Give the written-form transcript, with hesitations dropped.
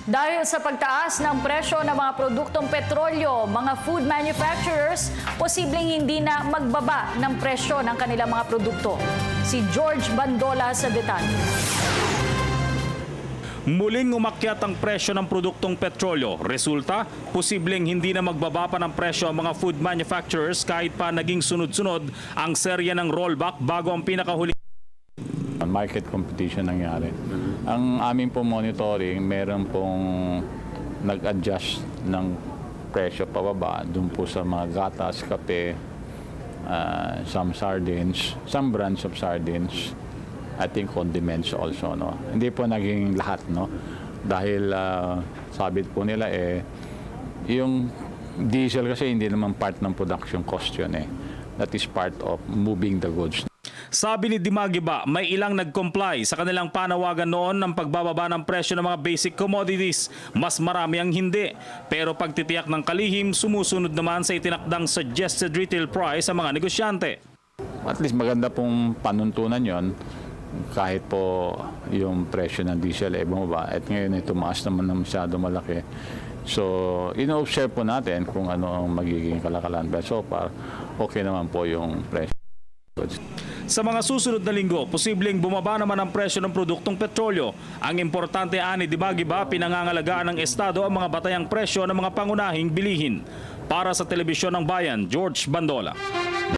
Dahil sa pagtaas ng presyo ng mga produktong petrolyo, mga food manufacturers posibleng hindi na magbaba ng presyo ng kanilang mga produkto. Si George Bandola sa detalye. Muling umakyat ang presyo ng produktong petrolyo. Resulta, posibleng hindi na magbaba pa ng presyo ang mga food manufacturers kahit pa naging sunod-sunod ang serya ng rollback bago ang pinakahuling market competition nangyari. Ang aming pong monitoring, meron pong nag-adjust ng presyo pababa dun po sa mga gatas, kape, some sardines, some brands of sardines, I think condiments also, no. Hindi po naging lahat, no. Dahil sabit po nila yung diesel kasi hindi naman part ng production cost yun That is part of moving the goods. Sabi ni Dimagiba, may ilang nag-comply sa kanilang panawagan noon ng pagbababa ng presyo ng mga basic commodities. Mas marami ang hindi. Pero pagtitiyak ng kalihim, sumusunod naman sa itinakdang suggested retail price sa mga negosyante. At least maganda pong panuntunan yon kahit po yung presyo ng diesel bumaba. At ngayon tumaas naman na masyado malaki. So, ino-observe po natin kung ano ang magiging kalakalan. But so far, okay naman po yung presyo. Sa mga susunod na linggo, posibleng bumaba naman ang presyo ng produktong petrolyo. Ang importante ani Dimagiba, pinangangalagaan ng Estado ang mga batayang presyo ng mga pangunahing bilihin. Para sa Telebisyon ng Bayan, George Bandola.